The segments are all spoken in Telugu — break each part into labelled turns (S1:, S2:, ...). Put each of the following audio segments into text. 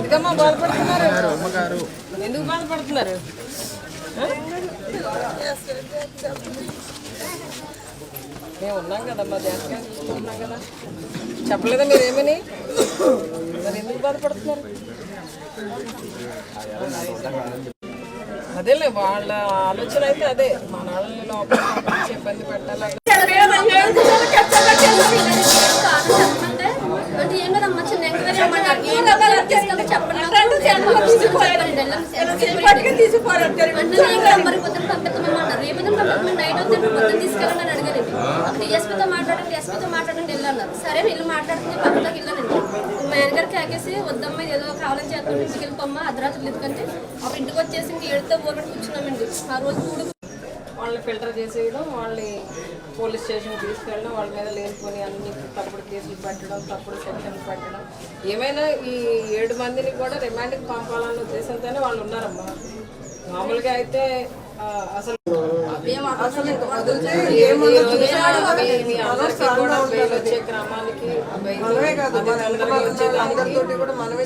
S1: ఎందుకమ్మా బాధపడుతున్నారు? ఎందుకు బాధపడుతున్నారు? మేము ఉన్నాం కదమ్మా, జాగ్రత్తగా చూసుకుంటున్నాం కదా. చెప్పలేదా మీరేమని? మరి ఎందుకు బాధపడుతున్నారు? అదేలే వాళ్ళ ఆలోచన అయితే అదే, మా నాన్నని లోపల ఇబ్బంది పెట్టాలి.
S2: మాట్లాడండి వెళ్ళన్నారు. సరే వీళ్ళు మాట్లాడుతుంది పక్కకి వెళ్ళానండి. మేన గారికి ఆగేసి వద్దమ్మా ఏదో కావాలని చేస్తాం ఇంటికి వెళ్ళిపోమ్మా అర్ధరాత్రులు ఎందుకంటే అప్పుడు ఇంటికి వచ్చేసి ఇంక ఏడుతో ఊరు కూర్చున్నామండి. ఆ రోజు కూడా
S1: వాళ్ళని ఫిల్టర్ చేసేయడం, వాళ్ళని పోలీస్ స్టేషన్ తీసుకెళ్ళడం, వాళ్ళ మీద లేనిపోని అన్ని తప్పుడు కేసులు పెట్టడం, తప్పుడు సెక్షన్లు పెట్టడం. ఏమైనా ఈ 7 మందిని కూడా రిమాండ్కి పంపాలన్న ఉద్దేశంతోనే వాళ్ళు ఉన్నారమ్మా. మామూలుగా అయితే అసలు వచ్చే క్రమానికి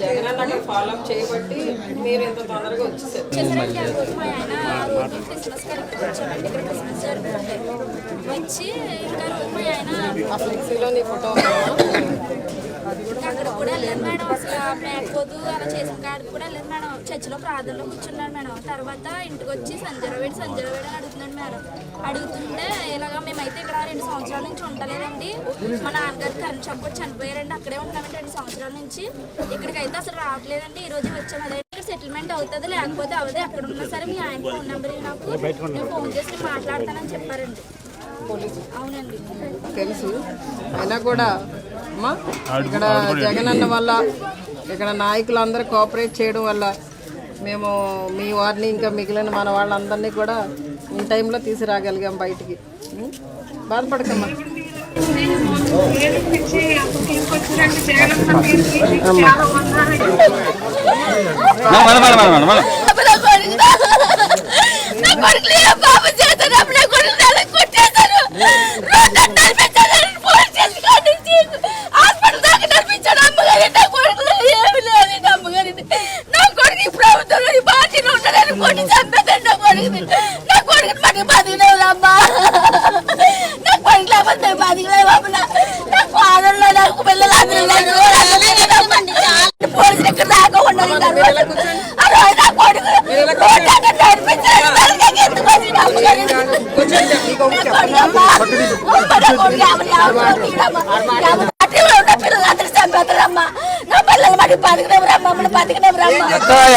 S1: జగనన్న ఫాలో అప్ చేయబట్టి మీరు ఎంత తొందరగా వచ్చేసారు. ఫ్లెక్సీలో నీ ఫోటో
S3: అక్కడ కూడా వెళ్ళాను మేడం. అసలు మేకపోదు అలా చేసిన కాడికి కూడా వెళ్ళాను మేడం. చర్చిలో ప్రార్థనలో కూర్చున్నాను మేడం. తర్వాత ఇంటికి వచ్చి సంజరవేడి అని అడుగుతున్నాడు మేడం. అడుగుతుంటే ఇలాగా మేమైతే ఇక్కడ 2 సంవత్సరాల నుంచి ఉండలేదండి. మా నాన్నగారు కరెంట్ చనిపోయారండి. అక్కడే ఉన్నామండి 2 సంవత్సరాల నుంచి. ఇక్కడికైతే అసలు రావట్లేదండి. ఈ రోజు వచ్చాము. అదే సెటిల్మెంట్ అవుతుంది లేకపోతే అవదే. అక్కడ ఉన్నా సరే మీ ఆయన ఫోన్ నెంబర్ నాకు నేను ఫోన్ చేసి మాట్లాడతానని చెప్పారండి. అవునండి
S1: తెలుసు. అయినా కూడా అమ్మా ఇక్కడ జగనన్న వల్ల ఇక్కడ నాయకులందరూ కోఆపరేట్ చేయడం వల్ల మేము మీ వారిని ఇంకా మిగిలిన మన వాళ్ళందరినీ కూడా ఇన్ టైంలో తీసుకురాగలిగాం బయటికి. బాధపడకమ్మా.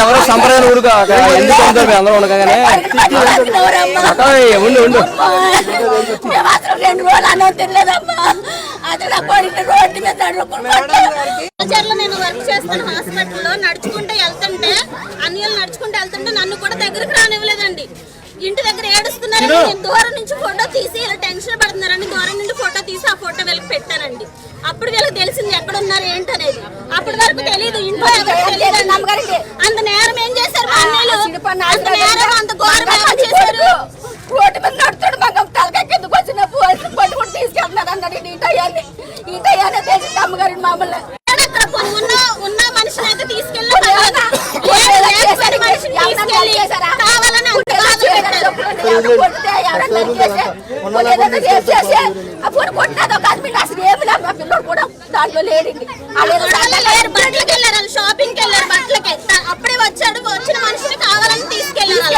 S4: ఎవరో సంప్రదాయం ఊరుగా ఎందుకు అందరూ ఉండగానే ఉండు ఉండు
S2: నేను వర్క్ చేస్తాను హాస్పిటల్లో. నడుచుకుంటే వెళ్తుంటే నన్ను కూడా దగ్గరకు రానివ్వలేదండి. ఇంటి దగ్గర ఏడుస్తున్నారు. దూరం నుంచి ఫోటో తీసి ఇలా టెన్షన్ పడుతున్నారని దూరం నుండి ఫోటో తీసి ఆ ఫోటో వీళ్ళకి పెట్టానండి. అప్పుడు వీళ్ళకి తెలిసింది ఎక్కడున్నారు ఏంటనేది. అప్పటి వరకు తెలియదు. ఇంట్లో అంత నేరం ఏం చేశారు? అంత నేరం అంత ఘోరం చేశారు.
S5: రోడ్డు మీద నడుతుడు మగం తలకాయ కిందకు వచ్చిన పట్టుకుని తీసుకెళ్తున్నారు అన్నాడు. ఈ టయాన్ని తెలిసింది అమ్మగారి మామూలు
S2: ఉన్న మనిషిని అయితే తీసుకెళ్ళి కావాలని బట్టలకి వెళ్ళారు, షాపింగ్కి వెళ్ళారు బట్టలకి. అప్పుడే వచ్చిన మనిషిని కావాలని తీసుకెళ్ళారు.